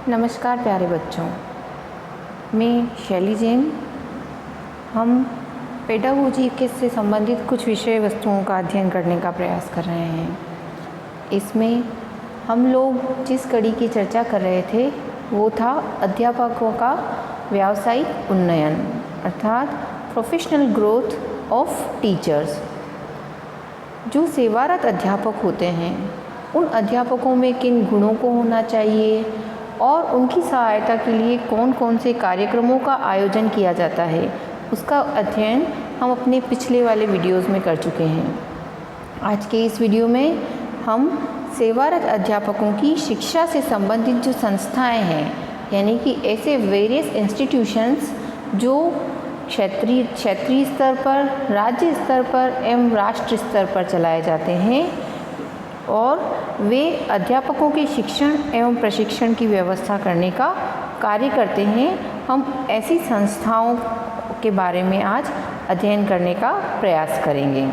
नमस्कार प्यारे बच्चों, मैं शैली जैन। हम पेडागोजी के से संबंधित कुछ विषय वस्तुओं का अध्ययन करने का प्रयास कर रहे हैं। इसमें हम लोग जिस कड़ी की चर्चा कर रहे थे वो था अध्यापकों का व्यावसायिक उन्नयन, अर्थात प्रोफेशनल ग्रोथ ऑफ टीचर्स। जो सेवारत अध्यापक होते हैं उन अध्यापकों में किन गुणों को होना चाहिए और उनकी सहायता के लिए कौन कौन से कार्यक्रमों का आयोजन किया जाता है, उसका अध्ययन हम अपने पिछले वाले वीडियोज़ में कर चुके हैं। आज के इस वीडियो में हम सेवारत अध्यापकों की शिक्षा से संबंधित जो संस्थाएं हैं, यानी कि ऐसे वेरियस इंस्टीट्यूशंस जो क्षेत्रीय स्तर पर, राज्य स्तर पर एवं राष्ट्र स्तर पर चलाए जाते हैं और वे अध्यापकों के शिक्षण एवं प्रशिक्षण की व्यवस्था करने का कार्य करते हैं, हम ऐसी संस्थाओं के बारे में आज अध्ययन करने का प्रयास करेंगे।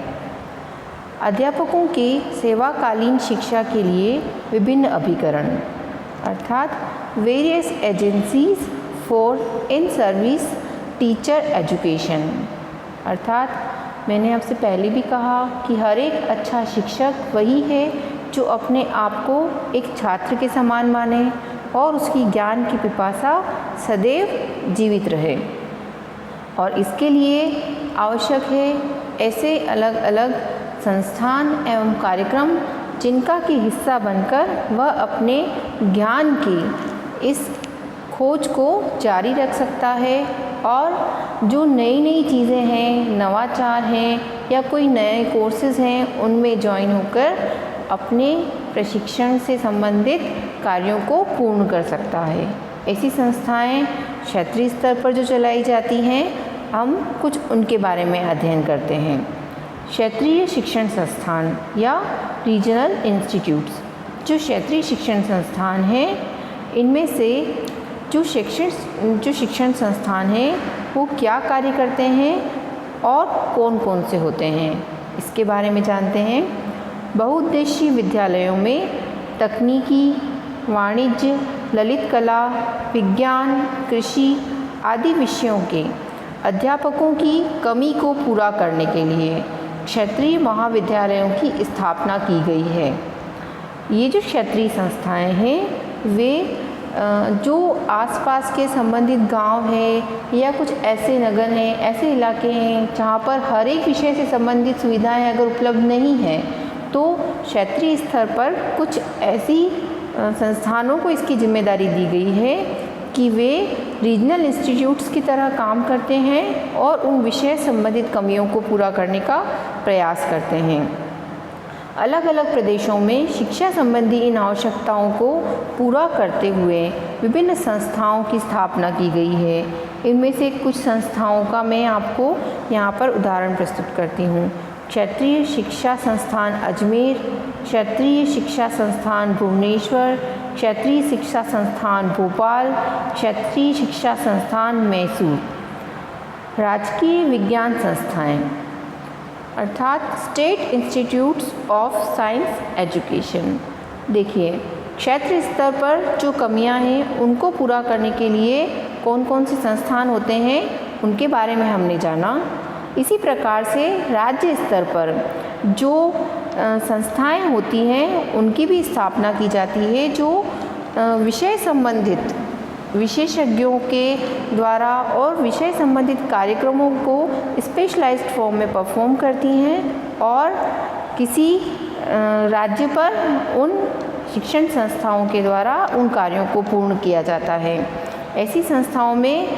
अध्यापकों के सेवाकालीन शिक्षा के लिए विभिन्न अभिकरण, अर्थात various agencies for in service teacher education, अर्थात मैंने आपसे पहले भी कहा कि हर एक अच्छा शिक्षक वही है जो अपने आप को एक छात्र के समान माने और उसकी ज्ञान की पिपासा सदैव जीवित रहे। और इसके लिए आवश्यक है ऐसे अलग अलग संस्थान एवं कार्यक्रम जिनका कि हिस्सा बनकर वह अपने ज्ञान की इस खोज को जारी रख सकता है और जो नई नई चीज़ें हैं, नवाचार हैं या कोई नए कोर्सेज़ हैं, उनमें ज्वाइन होकर अपने प्रशिक्षण से संबंधित कार्यों को पूर्ण कर सकता है। ऐसी संस्थाएं क्षेत्रीय स्तर पर जो चलाई जाती हैं, हम कुछ उनके बारे में अध्ययन करते हैं। क्षेत्रीय शिक्षण संस्थान या रीजनल इंस्टीट्यूट्स, जो क्षेत्रीय शिक्षण संस्थान हैं, इनमें से जो शिक्षण संस्थान हैं वो क्या कार्य करते हैं और कौन कौन से होते हैं, इसके बारे में जानते हैं। बहुउद्देशीय विद्यालयों में तकनीकी, वाणिज्य, ललित कला, विज्ञान, कृषि आदि विषयों के अध्यापकों की कमी को पूरा करने के लिए क्षेत्रीय महाविद्यालयों की स्थापना की गई है। ये जो क्षेत्रीय संस्थाएं हैं वे जो आसपास के संबंधित गांव है या कुछ ऐसे नगर हैं, ऐसे इलाके हैं जहाँ पर हर एक विषय से संबंधित सुविधाएं अगर उपलब्ध नहीं हैं, तो क्षेत्रीय स्तर पर कुछ ऐसी संस्थानों को इसकी जिम्मेदारी दी गई है कि वे रीजनल इंस्टीट्यूट्स की तरह काम करते हैं और उन विषय संबंधित कमियों को पूरा करने का प्रयास करते हैं। अलग अलग प्रदेशों में शिक्षा संबंधी इन आवश्यकताओं को पूरा करते हुए विभिन्न संस्थाओं की स्थापना की गई है। इनमें से कुछ संस्थाओं का मैं आपको यहाँ पर उदाहरण प्रस्तुत करती हूँ। क्षेत्रीय शिक्षा संस्थान अजमेर, क्षेत्रीय शिक्षा संस्थान भुवनेश्वर, क्षेत्रीय शिक्षा संस्थान भोपाल, क्षेत्रीय शिक्षा संस्थान मैसूर। राजकीय विज्ञान संस्थाएं, अर्थात state institutes of science education. देखिए, क्षेत्र स्तर पर जो कमियां हैं उनको पूरा करने के लिए कौन कौन से संस्थान होते हैं उनके बारे में हमने जाना। इसी प्रकार से राज्य स्तर पर जो संस्थाएं होती हैं उनकी भी स्थापना की जाती है, जो विषय संबंधित विशेषज्ञों के द्वारा और विषय संबंधित कार्यक्रमों को स्पेशलाइज्ड फॉर्म में परफॉर्म करती हैं और किसी राज्य पर उन शिक्षण संस्थाओं के द्वारा उन कार्यों को पूर्ण किया जाता है। ऐसी संस्थाओं में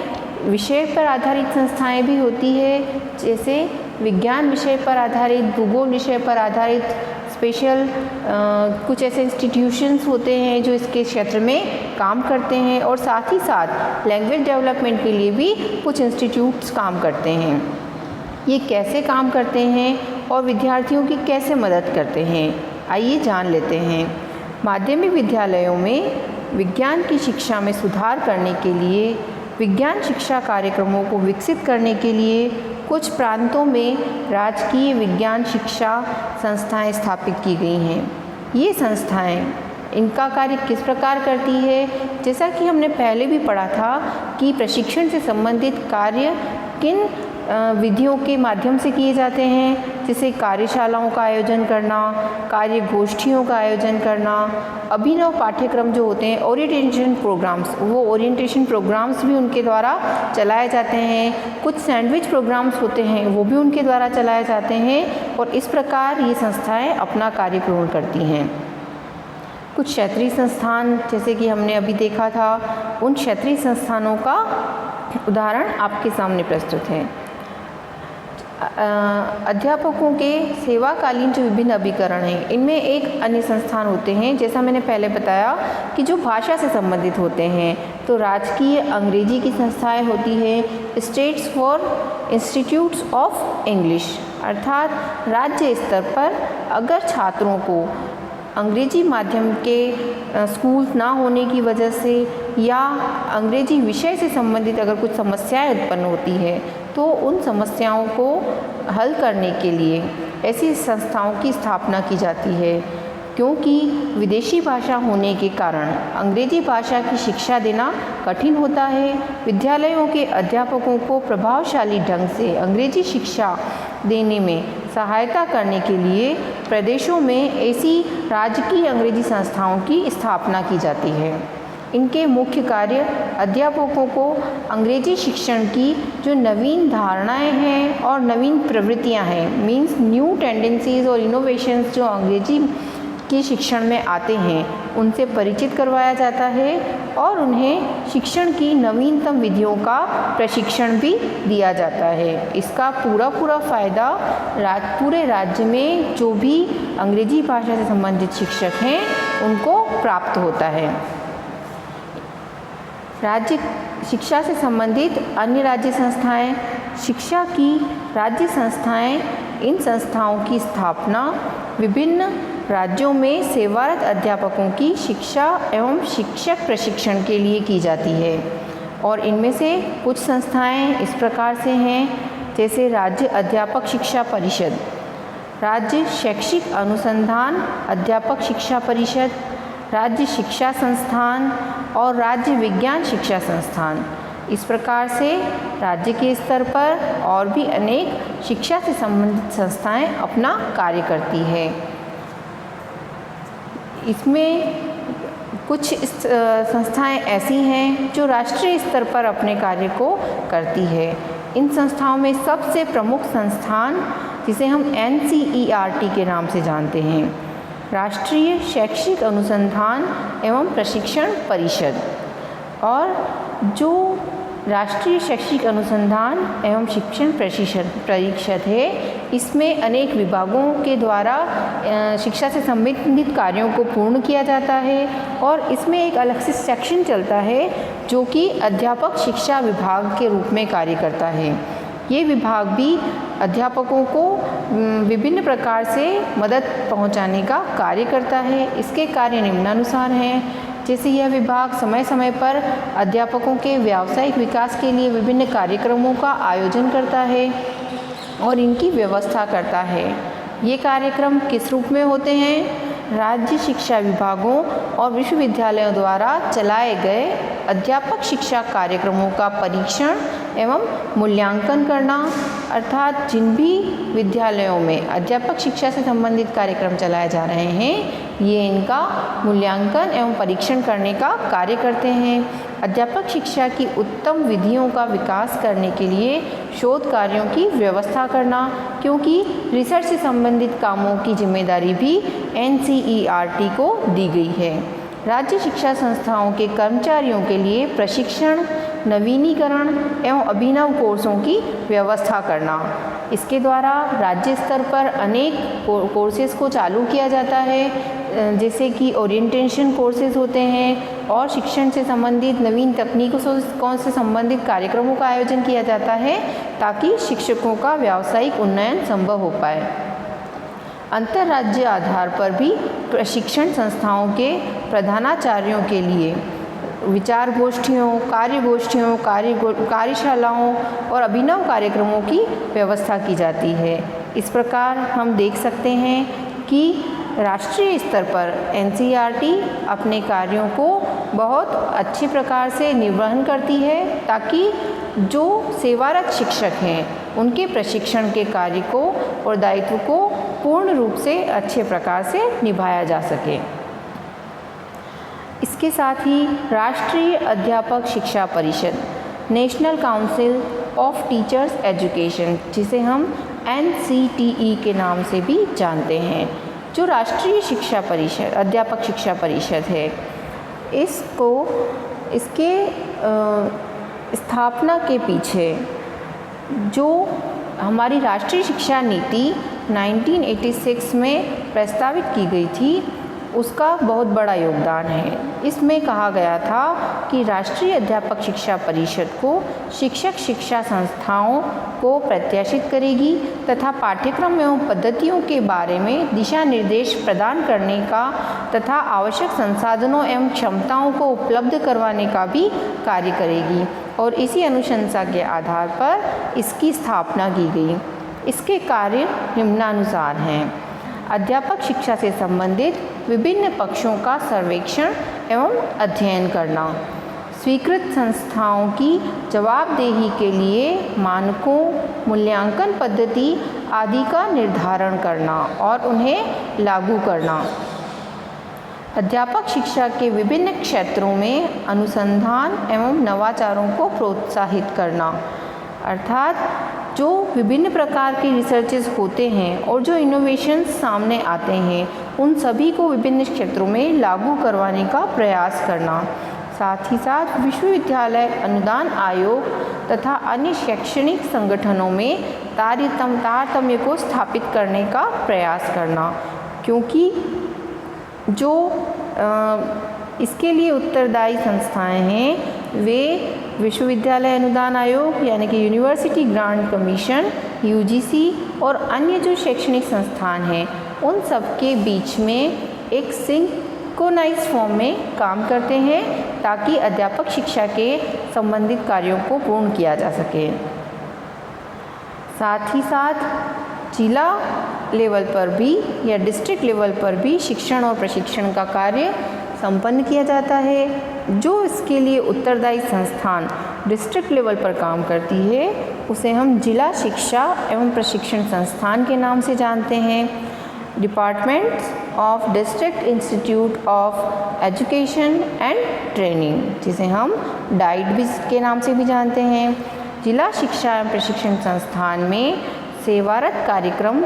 विषय पर आधारित संस्थाएं भी होती है, जैसे विज्ञान विषय पर आधारित, भूगोल विषय पर आधारित स्पेशल कुछ ऐसे इंस्टीट्यूशंस होते हैं जो इसके क्षेत्र में काम करते हैं और साथ ही साथ लैंग्वेज डेवलपमेंट के लिए भी कुछ इंस्टीट्यूट्स काम करते हैं। ये कैसे काम करते हैं और विद्यार्थियों की कैसे मदद करते हैं, आइए जान लेते हैं। माध्यमिक विद्यालयों में विज्ञान की शिक्षा में सुधार करने के लिए, विज्ञान शिक्षा कार्यक्रमों को विकसित करने के लिए कुछ प्रांतों में राजकीय विज्ञान शिक्षा संस्थाएं स्थापित की गई हैं। ये संस्थाएं इनका कार्य किस प्रकार करती है? जैसा कि हमने पहले भी पढ़ा था कि प्रशिक्षण से संबंधित कार्य किन विधियों के माध्यम से किए जाते हैं, जैसे कार्यशालाओं का आयोजन करना, कार्य गोष्ठियों का आयोजन करना, अभिनव पाठ्यक्रम जो होते हैं ओरिएंटेशन प्रोग्राम्स, वो ओरिएंटेशन प्रोग्राम्स भी उनके द्वारा चलाए जाते हैं। कुछ सैंडविच प्रोग्राम्स होते हैं वो भी उनके द्वारा चलाए जाते हैं और इस प्रकार ये संस्थाएं अपना कार्य पूर्ण करती हैं। कुछ क्षेत्रीय संस्थान जैसे कि हमने अभी देखा था, उन क्षेत्रीय संस्थानों का उदाहरण आपके सामने प्रस्तुत है। अध्यापकों के सेवाकालीन जो विभिन्न अभिकरण हैं, इनमें एक अन्य संस्थान होते हैं, जैसा मैंने पहले बताया कि जो भाषा से संबंधित होते हैं, तो राजकीय अंग्रेजी की संस्थाएं होती हैं, states for institutes of English, अर्थात राज्य स्तर पर अगर छात्रों को अंग्रेजी माध्यम के स्कूल ना होने की वजह से या अंग्रेजी विषय से संबंधित अगर कुछ समस्याएं उत्पन्न होती है तो उन समस्याओं को हल करने के लिए ऐसी संस्थाओं की स्थापना की जाती है। क्योंकि विदेशी भाषा होने के कारण अंग्रेजी भाषा की शिक्षा देना कठिन होता है, विद्यालयों के अध्यापकों को प्रभावशाली ढंग से अंग्रेजी शिक्षा देने में सहायता करने के लिए प्रदेशों में ऐसी राजकीय अंग्रेजी संस्थाओं की स्थापना की जाती है। इनके मुख्य कार्य अध्यापकों को अंग्रेजी शिक्षण की जो नवीन धारणाएं हैं और नवीन प्रवृत्तियां हैं, मीन्स न्यू टेंडेंसीज और इनोवेशंस जो अंग्रेजी के शिक्षण में आते हैं, उनसे परिचित करवाया जाता है और उन्हें शिक्षण की नवीनतम विधियों का प्रशिक्षण भी दिया जाता है। इसका पूरा फ़ायदा पूरे राज्य में जो भी अंग्रेजी भाषा से संबंधित शिक्षक हैं उनको प्राप्त होता है। राज्य शिक्षा से संबंधित अन्य राज्य संस्थाएं, शिक्षा की राज्य संस्थाएं, इन संस्थाओं की स्थापना विभिन्न राज्यों में सेवारत अध्यापकों की शिक्षा एवं शिक्षक प्रशिक्षण के लिए की जाती है और इनमें से कुछ संस्थाएं इस प्रकार से हैं, जैसे राज्य अध्यापक शिक्षा परिषद, राज्य शैक्षिक अनुसंधान अध्यापक शिक्षा परिषद, राज्य शिक्षा संस्थान और राज्य विज्ञान शिक्षा संस्थान। इस प्रकार से राज्य के स्तर पर और भी अनेक शिक्षा से संबंधित संस्थाएं अपना कार्य करती है। इसमें कुछ संस्थाएं ऐसी हैं जो राष्ट्रीय स्तर पर अपने कार्य को करती है। इन संस्थाओं में सबसे प्रमुख संस्थान जिसे हम NCERT के नाम से जानते हैं, राष्ट्रीय शैक्षिक अनुसंधान एवं प्रशिक्षण परिषद। और जो राष्ट्रीय शैक्षिक अनुसंधान एवं शिक्षण प्रशिक्षण परिषद है, इसमें अनेक विभागों के द्वारा शिक्षा से संबंधित कार्यों को पूर्ण किया जाता है और इसमें एक अलग से सेक्शन चलता है जो कि अध्यापक शिक्षा विभाग के रूप में कार्य करता है। ये विभाग भी अध्यापकों को विभिन्न प्रकार से मदद पहुंचाने का कार्य करता है। इसके कार्य निम्नानुसार हैं, जैसे यह विभाग समय समय पर अध्यापकों के व्यावसायिक विकास के लिए विभिन्न कार्यक्रमों का आयोजन करता है और इनकी व्यवस्था करता है। ये कार्यक्रम किस रूप में होते हैं? राज्य शिक्षा विभागों और विश्वविद्यालयों द्वारा चलाए गए अध्यापक शिक्षा कार्यक्रमों का परीक्षण एवं मूल्यांकन करना, अर्थात जिन भी विद्यालयों में अध्यापक शिक्षा से संबंधित कार्यक्रम चलाए जा रहे हैं, ये इनका मूल्यांकन एवं परीक्षण करने का कार्य करते हैं। अध्यापक शिक्षा की उत्तम विधियों का विकास करने के लिए शोध कार्यों की व्यवस्था करना, क्योंकि रिसर्च से संबंधित कामों की जिम्मेदारी भी NCERT को दी गई है। राज्य शिक्षा संस्थाओं के कर्मचारियों के लिए प्रशिक्षण, नवीनीकरण एवं अभिनव कोर्सों की व्यवस्था करना। इसके द्वारा राज्य स्तर पर अनेक कोर्सेज़ को चालू किया जाता है, जैसे कि ओरिएंटेशन कोर्सेज़ होते हैं और शिक्षण से संबंधित नवीन तकनीकों से संबंधित कार्यक्रमों का आयोजन किया जाता है ताकि शिक्षकों का व्यावसायिक उन्नयन संभव हो पाए। अंतर्राज्यीय आधार पर भी प्रशिक्षण संस्थाओं के प्रधानाचार्यों के लिए विचार गोष्ठियों, कार्यशालाओं और अभिनव कार्यक्रमों की व्यवस्था की जाती है। इस प्रकार हम देख सकते हैं कि राष्ट्रीय स्तर पर NCERT अपने कार्यों को बहुत अच्छे प्रकार से निर्वहन करती है ताकि जो सेवारत शिक्षक हैं उनके प्रशिक्षण के कार्य को और दायित्व को पूर्ण रूप से अच्छे प्रकार से निभाया जा सके। इसके साथ ही राष्ट्रीय अध्यापक शिक्षा परिषद, national council of teachers education, जिसे हम NCTE के नाम से भी जानते हैं, जो राष्ट्रीय शिक्षा परिषद, अध्यापक शिक्षा परिषद है, इसके स्थापना के पीछे जो हमारी राष्ट्रीय शिक्षा नीति 1986 में प्रस्तावित की गई थी उसका बहुत बड़ा योगदान है। इसमें कहा गया था कि राष्ट्रीय अध्यापक शिक्षा परिषद को शिक्षक शिक्षा संस्थाओं को प्रत्याशित करेगी तथा पाठ्यक्रम एवं पद्धतियों के बारे में दिशा निर्देश प्रदान करने का तथा आवश्यक संसाधनों एवं क्षमताओं को उपलब्ध करवाने का भी कार्य करेगी और इसी अनुशंसा के आधार पर इसकी स्थापना की गई। इसके कार्य निम्नानुसार हैं। अध्यापक शिक्षा से संबंधित विभिन्न पक्षों का सर्वेक्षण एवं अध्ययन करना, स्वीकृत संस्थाओं की जवाबदेही के लिए मानकों, मूल्यांकन पद्धति आदि का निर्धारण करना और उन्हें लागू करना, अध्यापक शिक्षा के विभिन्न क्षेत्रों में अनुसंधान एवं नवाचारों को प्रोत्साहित करना, अर्थात जो विभिन्न प्रकार के रिसर्चेस होते हैं और जो इनोवेशंस सामने आते हैं उन सभी को विभिन्न क्षेत्रों में लागू करवाने का प्रयास करना, साथ ही साथ विश्वविद्यालय अनुदान आयोग तथा अन्य शैक्षणिक संगठनों में तारतम्य को स्थापित करने का प्रयास करना, क्योंकि जो इसके लिए उत्तरदायी संस्थाएं हैं वे विश्वविद्यालय अनुदान आयोग यानी कि यूनिवर्सिटी ग्रांट कमीशन UGC और अन्य जो शैक्षणिक संस्थान हैं उन सब के बीच में एक सिंक्रोनाइज फॉर्म में काम करते हैं ताकि अध्यापक शिक्षा के संबंधित कार्यों को पूर्ण किया जा सके। साथ ही साथ जिला लेवल पर भी या डिस्ट्रिक्ट लेवल पर भी शिक्षण और प्रशिक्षण का कार्य संपन्न किया जाता है। जो इसके लिए उत्तरदायी संस्थान डिस्ट्रिक्ट लेवल पर काम करती है उसे हम जिला शिक्षा एवं प्रशिक्षण संस्थान के नाम से जानते हैं। Departments of district institute of education and training, जिसे हम डाइट भी के नाम से भी जानते हैं। जिला शिक्षा एवं प्रशिक्षण संस्थान में सेवारत कार्यक्रम,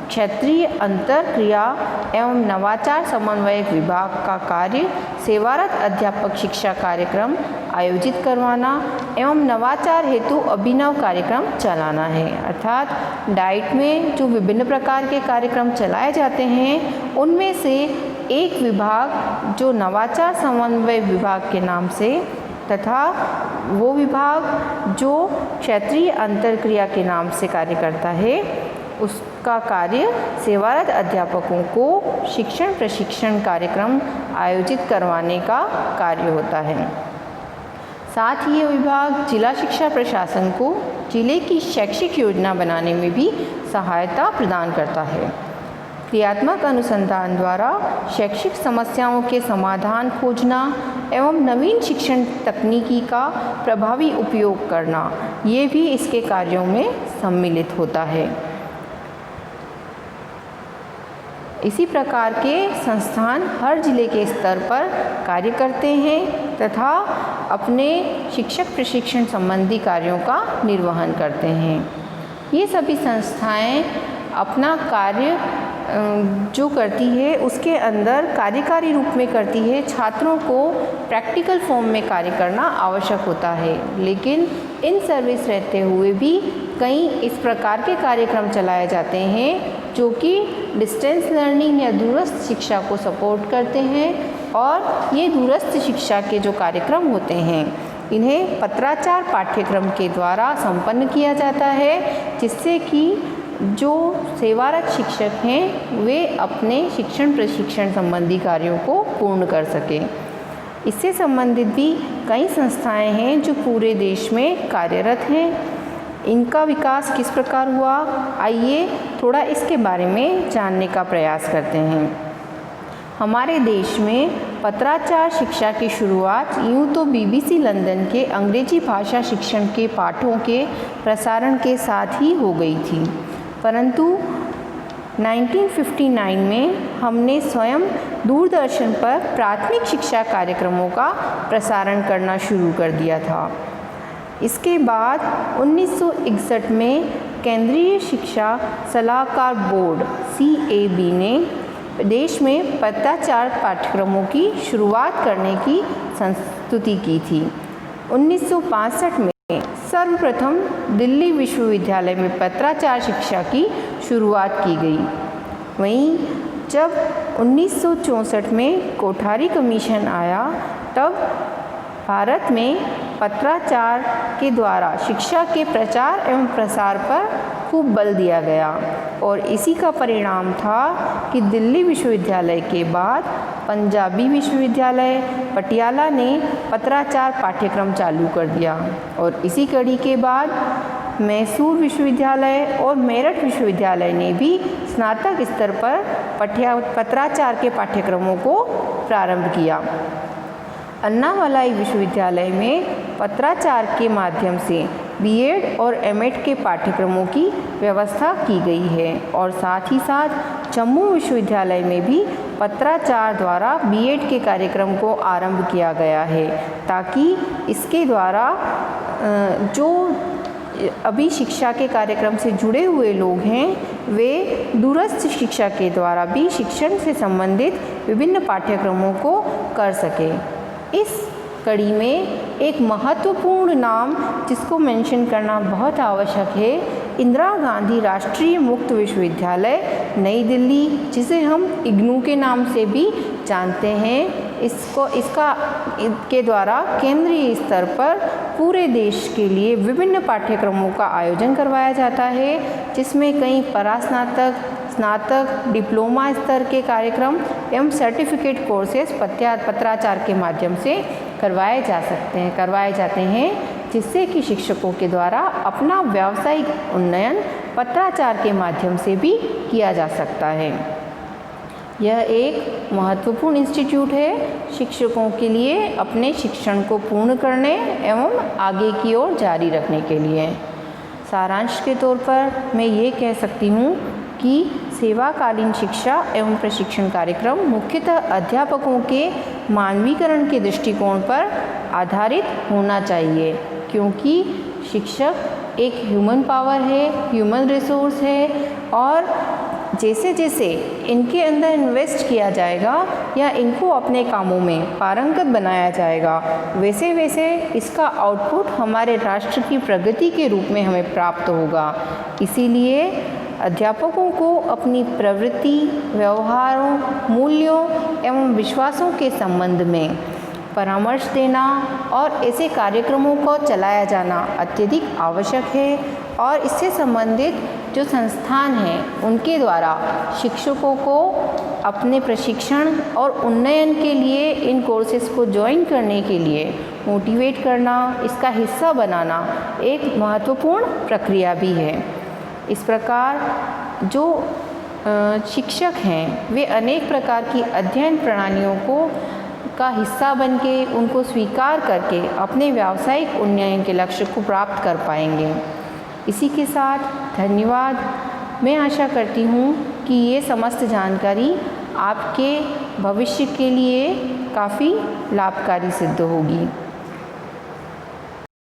क्षेत्रीय अंतर क्रिया एवं नवाचार समन्वयक विभाग का कार्य सेवारत अध्यापक शिक्षा कार्यक्रम आयोजित करवाना एवं नवाचार हेतु अभिनव कार्यक्रम चलाना है। अर्थात डाइट में जो विभिन्न प्रकार के कार्यक्रम चलाए जाते हैं उनमें से एक विभाग जो नवाचार समन्वय विभाग के नाम से तथा वो विभाग जो क्षेत्रीय अंतर क्रिया के नाम से कार्य करता है उसका कार्य सेवारत अध्यापकों को शिक्षण प्रशिक्षण कार्यक्रम आयोजित करवाने का कार्य होता है। साथ ही ये विभाग जिला शिक्षा प्रशासन को जिले की शैक्षिक योजना बनाने में भी सहायता प्रदान करता है। क्रियात्मक अनुसंधान द्वारा शैक्षिक समस्याओं के समाधान खोजना एवं नवीन शिक्षण तकनीकी का प्रभावी उपयोग करना, ये भी इसके कार्यों में सम्मिलित होता है। इसी प्रकार के संस्थान हर जिले के स्तर पर कार्य करते हैं तथा अपने शिक्षक प्रशिक्षण संबंधी कार्यों का निर्वहन करते हैं। ये सभी संस्थाएं अपना कार्य जो करती है उसके अंदर कार्यकारी रूप में करती है। छात्रों को प्रैक्टिकल फॉर्म में कार्य करना आवश्यक होता है, लेकिन इन सर्विस रहते हुए भी कई इस प्रकार के कार्यक्रम चलाए जाते हैं जो कि डिस्टेंस लर्निंग या दूरस्थ शिक्षा को सपोर्ट करते हैं। और ये दूरस्थ शिक्षा के जो कार्यक्रम होते हैं इन्हें पत्राचार पाठ्यक्रम के द्वारा संपन्न किया जाता है, जिससे कि जो सेवारत शिक्षक हैं वे अपने शिक्षण प्रशिक्षण संबंधी कार्यों को पूर्ण कर सकें। इससे संबंधित भी कई संस्थाएं हैं जो पूरे देश में कार्यरत हैं। इनका विकास किस प्रकार हुआ, आइए थोड़ा इसके बारे में जानने का प्रयास करते हैं। हमारे देश में पत्राचार शिक्षा की शुरुआत यूँ तो BBC लंदन के अंग्रेजी भाषा शिक्षण के पाठों के प्रसारण के साथ ही हो गई थी, परंतु 1959 में हमने स्वयं दूरदर्शन पर प्राथमिक शिक्षा कार्यक्रमों का प्रसारण करना शुरू कर दिया था। इसके बाद 1961 में केंद्रीय शिक्षा सलाहकार बोर्ड CAB ने देश में पत्राचार पाठ्यक्रमों की शुरुआत करने की संस्तुति की थी। 1965 में सर्वप्रथम दिल्ली विश्वविद्यालय में पत्राचार शिक्षा की शुरुआत की गई। वहीं जब 1964 में कोठारी कमीशन आया, तब भारत में पत्राचार के द्वारा शिक्षा के प्रचार एवं प्रसार पर खूब बल दिया गया और इसी का परिणाम था कि दिल्ली विश्वविद्यालय के बाद पंजाबी विश्वविद्यालय पटियाला ने पत्राचार पाठ्यक्रम चालू कर दिया और इसी कड़ी के बाद मैसूर विश्वविद्यालय और मेरठ विश्वविद्यालय ने भी स्नातक स्तर पर पत्राचार के पाठ्यक्रमों को प्रारंभ किया। अन्नामलाई विश्वविद्यालय में पत्राचार के माध्यम से B.Ed और M.Ed के पाठ्यक्रमों की व्यवस्था की गई है और साथ ही साथ जम्मू विश्वविद्यालय में भी पत्राचार द्वारा B.Ed के कार्यक्रम को आरंभ किया गया है, ताकि इसके द्वारा जो अभी शिक्षा के कार्यक्रम से जुड़े हुए लोग हैं वे दूरस्थ शिक्षा के द्वारा भी शिक्षण से संबंधित विभिन्न पाठ्यक्रमों को कर सकें। इस कड़ी में एक महत्वपूर्ण नाम जिसको मेंशन करना बहुत आवश्यक है, इंदिरा गांधी राष्ट्रीय मुक्त विश्वविद्यालय नई दिल्ली, जिसे हम इग्नू के नाम से भी जानते हैं। इसका के द्वारा केंद्रीय स्तर पर पूरे देश के लिए विभिन्न पाठ्यक्रमों का आयोजन करवाया जाता है, जिसमें कई परास्नातक, स्नातक, डिप्लोमा स्तर के कार्यक्रम एवं सर्टिफिकेट कोर्सेज पत्राचार के माध्यम से करवाए जाते हैं, जिससे कि शिक्षकों के द्वारा अपना व्यावसायिक उन्नयन पत्राचार के माध्यम से भी किया जा सकता है। यह एक महत्वपूर्ण इंस्टीट्यूट है शिक्षकों के लिए अपने शिक्षण को पूर्ण करने एवं आगे की ओर जारी रखने के लिए। सारांश के तौर पर मैं ये कह सकती हूँ कि सेवाकालीन शिक्षा एवं प्रशिक्षण कार्यक्रम मुख्यतः अध्यापकों के मानवीकरण के दृष्टिकोण पर आधारित होना चाहिए, क्योंकि शिक्षक एक ह्यूमन पावर है, ह्यूमन रिसोर्स है और जैसे जैसे इनके अंदर इन्वेस्ट किया जाएगा या इनको अपने कामों में पारंगत बनाया जाएगा, वैसे वैसे इसका आउटपुट हमारे राष्ट्र की प्रगति के रूप में हमें प्राप्त होगा। इसीलिए अध्यापकों को अपनी प्रवृत्ति, व्यवहारों, मूल्यों एवं विश्वासों के संबंध में परामर्श देना और ऐसे कार्यक्रमों को चलाया जाना अत्यधिक आवश्यक है और इससे संबंधित जो संस्थान हैं उनके द्वारा शिक्षकों को अपने प्रशिक्षण और उन्नयन के लिए इन कोर्सेज़ को ज्वाइन करने के लिए मोटिवेट करना, इसका हिस्सा बनाना एक महत्वपूर्ण प्रक्रिया भी है। इस प्रकार जो शिक्षक हैं वे अनेक प्रकार की अध्ययन प्रणालियों का हिस्सा बन के उनको स्वीकार करके अपने व्यावसायिक उन्नयन के लक्ष्य को प्राप्त कर पाएंगे। इसी के साथ धन्यवाद। मैं आशा करती हूँ कि ये समस्त जानकारी आपके भविष्य के लिए काफ़ी लाभकारी सिद्ध होगी।